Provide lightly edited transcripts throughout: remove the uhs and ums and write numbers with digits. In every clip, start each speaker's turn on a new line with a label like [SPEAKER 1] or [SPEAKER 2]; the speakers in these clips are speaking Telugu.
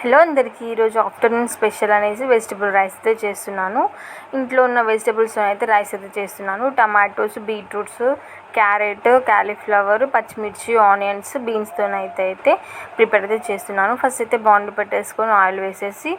[SPEAKER 1] హలో అందరికీ. ఈరోజు ఆఫ్టర్నూన్ స్పెషల్ అనేసి వెజిటబుల్ రైస్ అయితే చేస్తున్నాను. ఇంట్లో ఉన్న వెజిటబుల్స్తో అయితే రైస్ అయితే చేస్తున్నాను. టమాటోస్, బీట్రూట్స్, క్యారెట్, కాలీఫ్లవర్, పచ్చిమిర్చి, ఆనియన్స్, బీన్స్తో అయితే ప్రిపేర్ అయితే చేస్తున్నాను. ఫస్ట్ అయితే బాండ్ పెట్టేసుకొని ఆయిల్ వేసేసి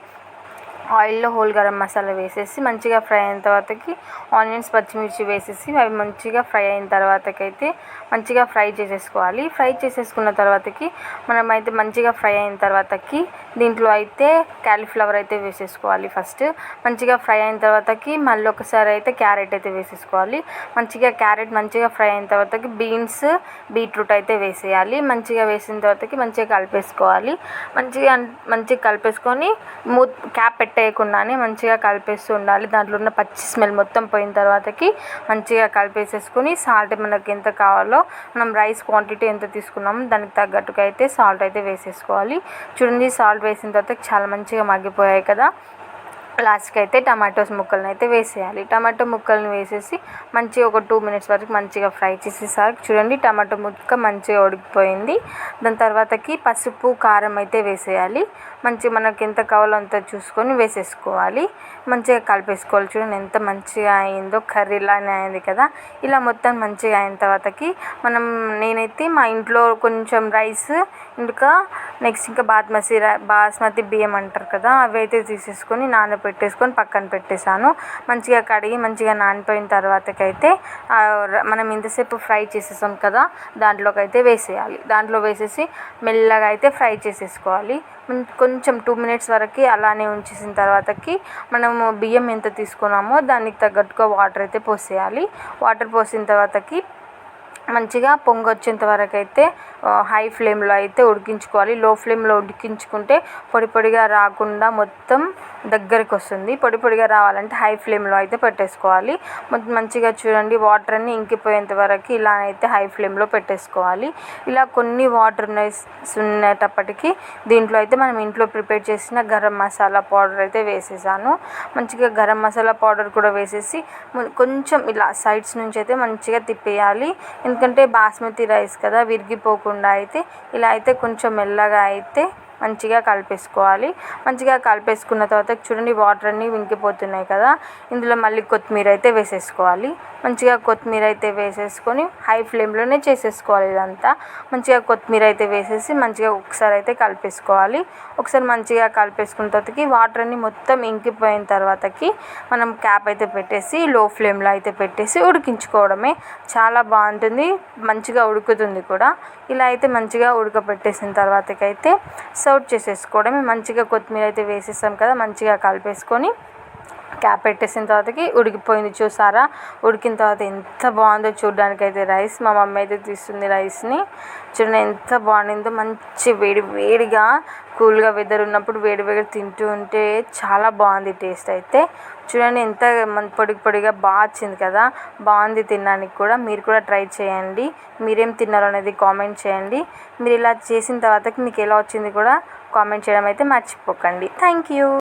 [SPEAKER 1] ఆయిల్లో హోల్ గరం మసాలా వేసేసి మంచిగా ఫ్రై అయిన తర్వాతకి ఆనియన్స్, పచ్చిమిర్చి వేసేసి అవి మంచిగా ఫ్రై అయిన తర్వాతకైతే మంచిగా ఫ్రై చేసేసుకోవాలి. ఫ్రై చేసేసుకున్న తర్వాతకి మనమైతే మంచిగా ఫ్రై అయిన తర్వాతకి దీంట్లో అయితే కాలీఫ్లవర్ అయితే వేసేసుకోవాలి. ఫస్ట్ మంచిగా ఫ్రై అయిన తర్వాతకి మళ్ళీ ఒకసారి అయితే క్యారెట్ అయితే వేసేసుకోవాలి. క్యారెట్ మంచిగా ఫ్రై అయిన తర్వాతకి బీన్స్, బీట్రూట్ అయితే వేసేయాలి. మంచిగా వేసిన తర్వాతకి మంచిగా కలిపేసుకోవాలి. మంచిగా కలిపేసుకొని క్యాప్ పెట్టేయకుండానే మంచిగా కలిపేస్తూ ఉండాలి. దాంట్లో ఉన్న పచ్చి స్మెల్ మొత్తం పోయిన తర్వాతకి మంచిగా కలిపేసేసుకొని సాల్ట్ మనకి ఎంత కావాలో, మనం రైస్ క్వాంటిటీ ఎంత తీసుకున్నామో దానికి తగ్గట్టుగా అయితే సాల్ట్ అయితే వేసేసుకోవాలి. చూడండి, సాల్ట్ వేసిన తర్వాత చాలా మంచిగా మగ్గిపోయాయి కదా. లాస్ట్కి అయితే టమాటోస్ ముక్కలను అయితే వేసేయాలి. టమాటో ముక్కలను వేసేసి మంచిగా ఒక 2 minutes వరకు మంచిగా ఫ్రై చేసేసరికి చూడండి టమాటో ముక్క మంచిగా ఉడికిపోయింది. దాని తర్వాతకి పసుపు, కారం అయితే వేసేయాలి. మంచిగా మనకి ఎంత కావాలో అంత చూసుకొని వేసేసుకోవాలి. మంచిగా కలిపేసుకోవాలి. చూడండి ఎంత మంచిగా అయిందో, కర్రీలానే అయింది కదా. ఇలా మొత్తం మంచిగా అయిన తర్వాతకి నేనైతే మా ఇంట్లో కొంచెం రైస్ ఇంకా నెక్స్ట్ ఇంకా బాస్మతి బియ్యం అంటారు కదా, అవి అయితే తీసేసుకొని నానబెట్టేసుకొని పక్కన పెట్టేశాను. మంచిగా కడిగి మంచిగా నానిపోయిన తర్వాతకైతే మనం ఇంతసేపు ఫ్రై చేసేసాం కదా, దాంట్లోకి అయితే వేసేయాలి. దాంట్లో వేసేసి మెల్లగా అయితే ఫ్రై చేసేసుకోవాలి. కొంచెం 2 minutes వరకు అలానే ఉంచేసిన తర్వాతకి మనము బియ్యం ఎంత తీసుకున్నామో దానికి తగ్గట్టుగా వాటర్ అయితే పోసేయాలి. వాటర్ పోసిన తర్వాతకి మంచిగా పొంగు వచ్చేంత వరకు అయితే హై ఫ్లేమ్లో అయితే ఉడికించుకోవాలి. లో ఫ్లేమ్లో ఉడికించుకుంటే పొడి పొడిగా రాకుండా మొత్తం దగ్గరికి వస్తుంది. పొడి పొడిగా రావాలంటే హై ఫ్లేమ్లో అయితే పెట్టేసుకోవాలి. మంచిగా చూడండి వాటర్ అన్నీ ఇంకిపోయేంత వరకు ఇలా అయితే హై ఫ్లేమ్లో పెట్టేసుకోవాలి. ఇలా కొన్ని వాటర్ ఉన్నప్పటికీ దీంట్లో అయితే మనం ఇంట్లో ప్రిపేర్ చేసిన గరం మసాలా పౌడర్ అయితే వేసేసాను. మంచిగా గరం మసాలా పౌడర్ కూడా వేసేసి కొంచెం ఇలా సైడ్స్ నుంచి అయితే మంచిగా తిప్పేయాలి. ఎందుకంటే బాస్మతి రైస్ కదా, విరిగిపోకుండా అయితే ఇలా అయితే కొంచెం మెల్లగా అయితే మంచిగా కలిపేసుకోవాలి. మంచిగా కలిపేసుకున్న తర్వాత చూడండి వాటర్ అన్నీ ఇంకిపోతున్నాయి కదా, ఇందులో మళ్ళీ కొత్తిమీర అయితే వేసేసుకోవాలి. మంచిగా కొత్తిమీర అయితే వేసేసుకొని హై ఫ్లేమ్లోనే చేసేసుకోవాలి ఇదంతా. మంచిగా కొత్తిమీర అయితే వేసేసి మంచిగా ఒకసారి అయితే కలిపేసుకోవాలి. ఒకసారి మంచిగా కలిపేసుకున్న తర్వాతకి వాటర్ అన్నీ మొత్తం ఇంకిపోయిన తర్వాతకి మనం క్యాప్ అయితే పెట్టేసి లో ఫ్లేమ్లో అయితే పెట్టేసి ఉడికించుకోవడమే. చాలా బాగుంటుంది, మంచిగా ఉడుకుతుంది కూడా. ఇలా అయితే మంచిగా ఉడకపెట్టేసిన తర్వాతకైతే సర్వ్ చేసేసుకోవడమే. మంచిగా కొత్తిమీర అయితే వేసేసాం కదా, మంచిగా కలిపేసుకొని క్యాప్ పెట్టేసిన తర్వాతకి ఉడికిపోయింది. చూసారా, ఉడికిన తర్వాత ఎంత బాగుందో చూడడానికి అయితే రైస్. మా మమ్మీ అయితే తీస్తుంది రైస్ని. చూడండి ఎంత బాగుండిందో. మంచి వేడిగా కూల్గా వెదర్ ఉన్నప్పుడు వేడి తింటూ ఉంటే చాలా బాగుంది టేస్ట్ అయితే. చూడండి ఎంత పొడిగా బాగా వచ్చింది కదా, బాగుంది తినడానికి కూడా. మీరు కూడా ట్రై చేయండి. మీరేం తిన్నారో అనేది కామెంట్ చేయండి. మీరు ఇలా చేసిన తర్వాతకి మీకు ఎలా వచ్చింది కూడా కామెంట్ చేయడం అయితే మర్చిపోకండి. Thank you.